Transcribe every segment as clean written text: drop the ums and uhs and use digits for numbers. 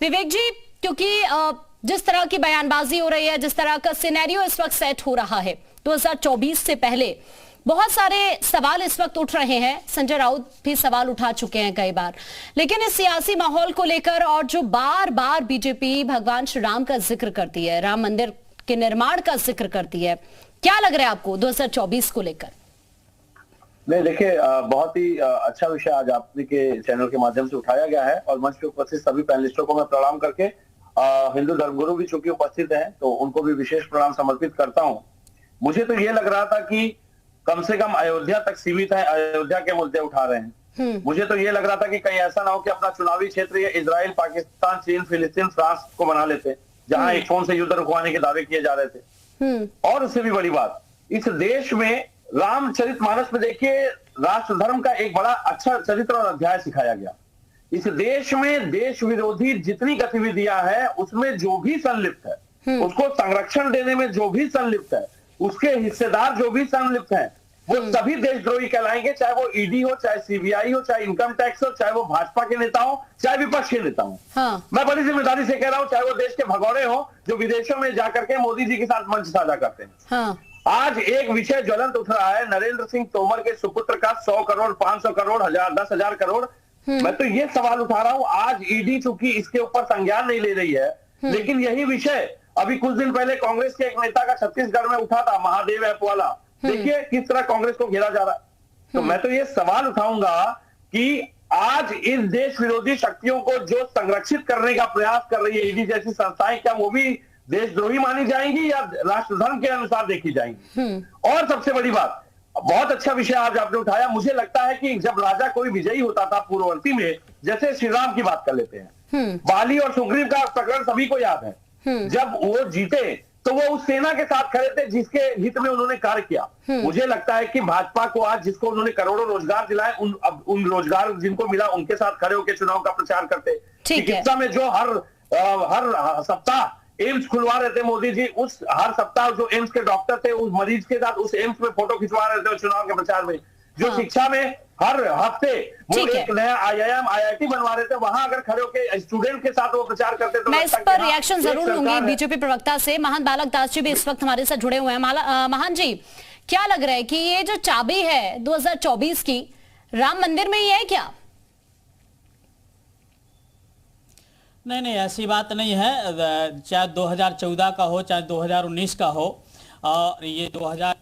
विवेक जी, क्योंकि जिस तरह की बयानबाजी हो रही है, जिस तरह का सिनेरियो इस वक्त सेट हो रहा है 2024 से पहले, बहुत सारे सवाल इस वक्त उठ रहे हैं। संजय राउत भी सवाल उठा चुके हैं कई बार, लेकिन इस सियासी माहौल को लेकर और जो बार बार बीजेपी भगवान श्री राम का जिक्र करती है, राम मंदिर के निर्माण का जिक्र करती है, क्या लग रहा है आपको 2024 को लेकर? नहीं, देखिए, बहुत ही अच्छा विषय आज आपने के चैनल के माध्यम से उठाया गया है और मंच पे उपस्थित सभी पैनलिस्टों को मैं प्रणाम करके हिंदू धर्मगुरु भी चूंकि उपस्थित हैं तो उनको भी विशेष प्रणाम समर्पित करता हूं। मुझे तो ये लग रहा था कि कम से कम अयोध्या तक सीमित है, अयोध्या के मुद्दे उठा रहे हैं। मुझे तो ये लग रहा था कि कहीं ऐसा ना हो कि अपना चुनावी क्षेत्र ये इजराइल, पाकिस्तान, चीन, फिलिस्तीन, फ्रांस को बना लेते, जहां एक फोन से युद्ध रुकवाने के दावे किए जा रहे थे। और उससे भी बड़ी बात, इस देश में रामचरितमानस में देखिए राष्ट्र धर्म का एक बड़ा अच्छा चरित्र और अध्याय सिखाया गया। इस देश में देश विरोधी जितनी गतिविधियां हैं उसमें जो भी संलिप्त है, उसको संरक्षण देने में जो भी संलिप्त है, उसके हिस्सेदार जो भी संलिप्त हैं, वो सभी देशद्रोही कहलाएंगे, चाहे वो ईडी हो, चाहे सीबीआई हो, चाहे इनकम टैक्स हो, चाहे वो भाजपा के नेता हो, चाहे विपक्ष के नेता हो। हाँ। मैं बड़ी जिम्मेदारी से कह रहा हूं, चाहे वो देश के भगौड़े हो जो विदेशों में जाकर के मोदी जी के साथ मंच साझा करते हैं। हाँ। आज एक विषय ज्वलंत उठ रहा है, नरेंद्र सिंह तोमर के सुपुत्र का 100 करोड़, 500 करोड़, 10,000 करोड़। मैं तो ये सवाल उठा रहा हूं, आज ईडी चूंकि इसके ऊपर संज्ञान नहीं ले रही है, लेकिन यही विषय अभी कुछ दिन पहले कांग्रेस के एक नेता का छत्तीसगढ़ में उठा था, महादेव ऐप वाला। देखिए किस तरह कांग्रेस को घेरा जा रहा है। तो मैं तो ये सवाल उठाऊंगा कि आज इस देश विरोधी शक्तियों को जो संरक्षित करने का प्रयास कर रही है ईडी जैसी संस्थाएं, क्या वो भी देशद्रोही मानी जाएंगी या राष्ट्र धर्म के अनुसार देखी जाएंगी? और सबसे बड़ी बात, बहुत अच्छा विषय आज आपने उठाया। मुझे लगता है कि जब राजा कोई विजयी होता था पूर्ववर्ती में, जैसे श्री राम की बात कर लेते हैं, बाली और सुग्रीव का प्रकरण सभी को याद है। जब वो जीते तो वो उस सेना के साथ खड़े थे जिसके हित में उन्होंने कार्य किया। मुझे लगता है कि भाजपा को आज जिसको उन्होंने करोड़ों रोजगार दिलाए, उन रोजगार जिनको मिला उनके साथ खड़े होकर चुनाव का प्रचार करते। चिकित्सा में जो हर सप्ताह एम्स खुलवा रहे थे मोदी जी, उस हर सप्ताह जो एम्स के डॉक्टर थे उस मरीज के साथ उस एम्स में फोटो खिंचवा रहे थे चुनाव के प्रचार में। जो शिक्षा में हर हफ्ते वो एक नया IIM IIT बनवा रहे थे, वहां अगर खड़े होकर स्टूडेंट के साथ वो प्रचार करते तो मैं इस पर रिएक्शन जरूर लूंगी बीजेपी प्रवक्ता से। महान बालक दास जी भी इस वक्त हमारे साथ जुड़े हुए हैं। महान जी, क्या लग रहा है कि ये जो चाबी है 2024 की राम मंदिर में ही है क्या? नहीं, ऐसी बात नहीं है। चाहे 2014 का हो, चाहे 2019 का हो, और ये 2000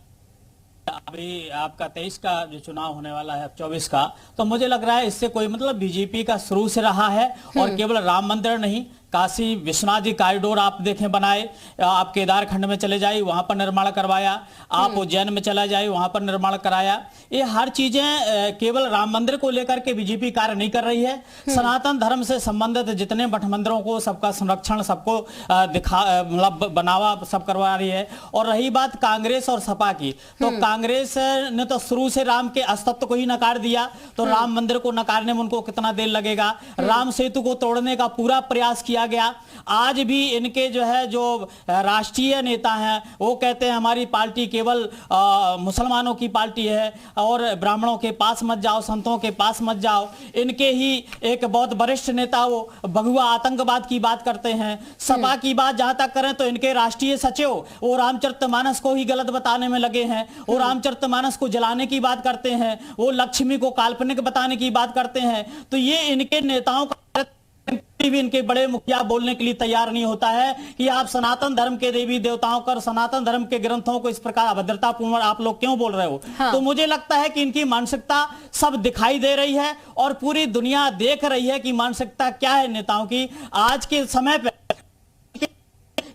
अभी आपका 23 का जो चुनाव होने वाला है, 24 का, तो मुझे लग रहा है इससे कोई मतलब बीजेपी का शुरू से रहा है। और केवल राम मंदिर नहीं, काशी विश्वनाथ जी कॉरिडोर आप देखें बनाए, आप केदार खंड में चले जाइए वहां पर निर्माण करवाया, आप उज्जैन में चला जाइए वहां पर निर्माण कराया। ये हर चीजें केवल राम मंदिर को लेकर के बीजेपी कार्य नहीं कर रही है। सनातन धर्म से संबंधित जितने मठ मंदिरों को सबका संरक्षण, सबको मतलब बनावा सब करवा रही है। और रही बात कांग्रेस और सपा की, तो कांग्रेस ने तो शुरू से राम के अस्तित्व को ही नकार दिया, तो राम मंदिर को नकारने में उनको कितना देर लगेगा। राम सेतु को तोड़ने का पूरा प्रयास किया गया। आज भी इनके जो राष्ट्रीय नेता हैं वो कहते हैं हमारी पार्टी केवल मुसलमानों की पार्टी है और ब्राह्मणों के पास मत जाओ, संतों के पास मत जाओ। इनके ही एक बहुत वरिष्ठ नेता वो भगवा आतंकवाद की बात करते हैं। सपा की बात जहां तक करें तो इनके राष्ट्रीय सचिव वो रामचरितमानस को ही गलत बताने में लगे हैं। वो रामचरितमानस को जलाने की बात करते हैं, वो लक्ष्मी को काल्पनिक बताने की बात करते हैं। तो ये इनके नेताओं का भी इनके बड़े मुखिया बोलने के लिए तैयार नहीं होता है कि आप सनातन धर्म के देवी देवताओं का, सनातन धर्म के ग्रंथों को इस प्रकार अभद्रतापूर्ण आप लोग क्यों बोल रहे हो? हाँ। तो मुझे लगता है कि इनकी मानसिकता सब दिखाई दे रही है और पूरी दुनिया देख रही है कि मानसिकता क्या है नेताओं की। आज के समय पे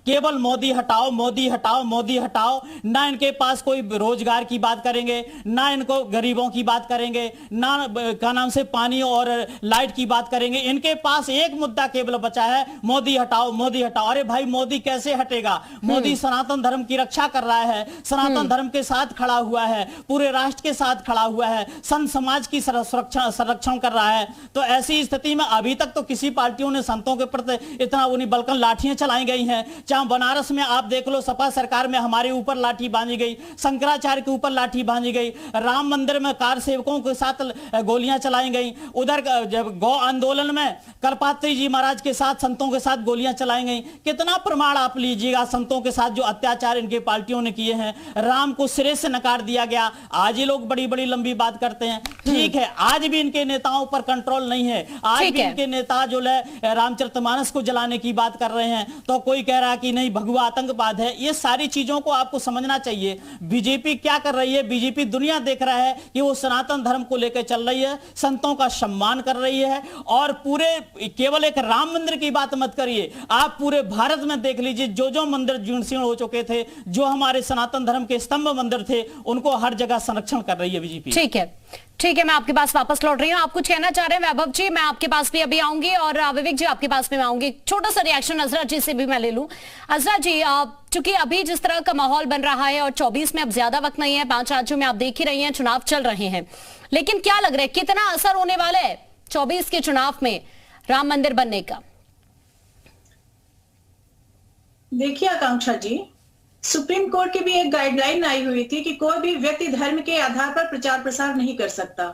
केवल मोदी हटाओ, मोदी हटाओ, मोदी हटाओ। ना इनके पास कोई रोजगार की बात करेंगे, ना इनको गरीबों की बात करेंगे, ना क्या नाम से पानी और लाइट की बात करेंगे। इनके पास एक मुद्दा केवल बचा है, मोदी हटाओ, मोदी हटाओ। अरे भाई, मोदी कैसे हटेगा? मोदी सनातन धर्म की रक्षा कर रहा है, सनातन धर्म के साथ खड़ा हुआ है, पूरे राष्ट्र के साथ खड़ा हुआ है, संत समाज की संरक्षण कर रहा है। तो ऐसी स्थिति में अभी तक तो किसी पार्टियों ने संतों के प्रति इतना उन्हीं बल्कि लाठियां चलाई गई हैं। चाहे बनारस में आप देख लो, सपा सरकार में हमारे ऊपर लाठी बांधी गई, शंकराचार्य के ऊपर लाठी बांधी गई, राम मंदिर में कार सेवकों के साथ गोलियां चलाई गई, उधर जब गौ आंदोलन में करपात्री जी महाराज के साथ संतों के साथ गोलियां चलाई गई। कितना प्रमाण आप लीजिएगा संतों के साथ जो अत्याचार इनके पार्टियों ने किए हैं। राम को सिरे से नकार दिया गया। आज ये लोग बड़ी बड़ी लंबी बात करते हैं, ठीक है, आज भी इनके नेताओं पर कंट्रोल नहीं है। आज भी इनके नेता जो है रामचरितमानस को जलाने की बात कर रहे हैं, तो कोई कह रहा है कि नहीं भगवा आतंकवाद है। ये सारी चीजों को आपको समझना चाहिए। बीजेपी क्या कर रही है? बीजेपी दुनिया देख रहा है कि वो सनातन धर्म को लेकर चल रही है, संतों का सम्मान कर रही है। और पूरे केवल एक राम मंदिर की बात मत करिए, आप पूरे भारत में देख लीजिए जो मंदिर जीर्ण हो चुके थे, जो हमारे सनातन धर्म के स्तंभ मंदिर थे, उनको हर जगह संरक्षण कर रही है बीजेपी। ठीक है, ठीक है, मैं आपके पास वापस लौट रही हूँ। आप कुछ कहना चाह रहे हैं वैभव जी? मैं आपके पास भी अभी आऊंगी और विवेक जी आपके पास भी मैं आऊंगी। छोटा सा रिएक्शन अजरा जी से भी मैं ले लूं। अजरा जी, चूंकि अभी जिस तरह का माहौल बन रहा है और 24 में अब ज्यादा वक्त नहीं है, 5 राज्यों में आप देख ही रही हैं चुनाव चल रहे हैं, लेकिन क्या लग रहा है कितना असर होने वाला है 24 के चुनाव में राम मंदिर बनने का? देखिए आकांक्षा जी, सुप्रीम कोर्ट की भी एक गाइडलाइन आई हुई थी कि कोई भी व्यक्ति धर्म के आधार पर प्रचार प्रसार नहीं कर सकता।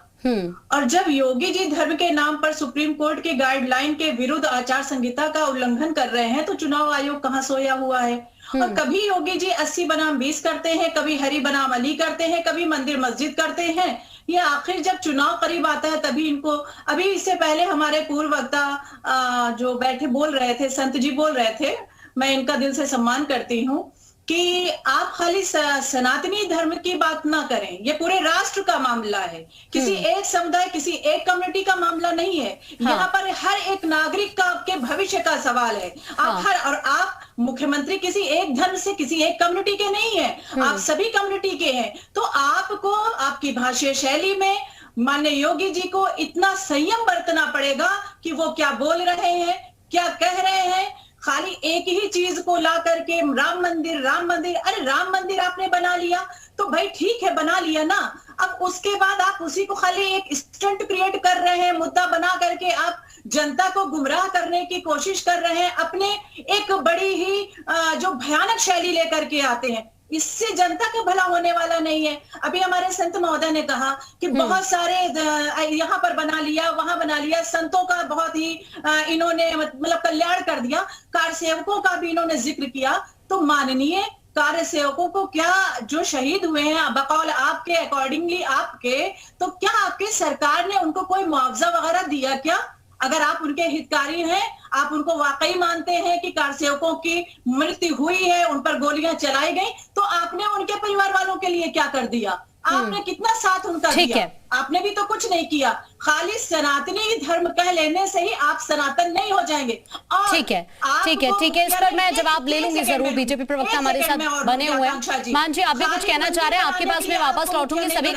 और जब योगी जी धर्म के नाम पर सुप्रीम कोर्ट के गाइडलाइन के विरुद्ध आचार संहिता का उल्लंघन कर रहे हैं, तो चुनाव आयोग कहां सोया हुआ है। और कभी योगी जी 80 बनाम 20 करते हैं, कभी हरि बनाम अली करते हैं, कभी मंदिर मस्जिद करते हैं। ये आखिर जब चुनाव करीब आता है तभी इनको, अभी इससे पहले हमारे पूर्व वक्ता जो बैठे बोल रहे थे, संत जी बोल रहे थे, मैं इनका दिल से सम्मान करती हूँ कि आप खाली सनातनी धर्म की बात ना करें, ये पूरे राष्ट्र का मामला है, किसी एक समुदाय, किसी एक कम्युनिटी का मामला नहीं है। यहाँ पर हर एक नागरिक का के भविष्य का सवाल है। और आप मुख्यमंत्री किसी एक धर्म से, किसी एक कम्युनिटी के नहीं है, आप सभी कम्युनिटी के हैं। तो आपको आपकी भाषा शैली में माननीय योगी जी को इतना संयम बरतना पड़ेगा कि वो क्या बोल रहे हैं, क्या कह रहे हैं। खाली एक ही चीज को ला करके राम मंदिर, राम मंदिर, अरे राम मंदिर आपने बना लिया तो भाई ठीक है, बना लिया ना। अब उसके बाद आप उसी को खाली एक स्टंट क्रिएट कर रहे हैं, मुद्दा बना करके आप जनता को गुमराह करने की कोशिश कर रहे हैं, अपने एक बड़ी ही जो भयानक शैली लेकर के आते हैं। इससे जनता का भला होने वाला नहीं है। अभी हमारे संत महोदय ने कहा कि बहुत सारे यहाँ पर बना लिया, वहां बना लिया, संतों का बहुत ही इन्होंने मतलब कल्याण कर दिया, कार सेवकों का भी इन्होंने जिक्र किया। तो माननीय कार्य सेवकों को क्या जो शहीद हुए हैं बकौल आपके, अकॉर्डिंगली आपके, तो क्या आपकी सरकार ने उनको कोई मुआवजा वगैरह दिया क्या? अगर आप उनके हितकारी हैं, आप उनको वाकई मानते हैं कि कार सेवकों की मृत्यु हुई है, उन पर गोलियां चलाई गई, तो आपने उनके परिवार वालों के लिए क्या कर दिया? आपने कितना साथ उनका दिया? आपने भी तो कुछ नहीं किया। खाली सनातनी धर्म कह लेने से ही आप सनातन नहीं हो जाएंगे। ठीक है, ठीक है, ठीक है, इस पर मैं जवाब ले लूंगी जरूर। बीजेपी प्रवक्ता हमारे साथ बने हुए हैं। मान जी, आप भी कुछ कहना चाह रहे हैं, आपके पास मैं वापस लौटूंगी। सभी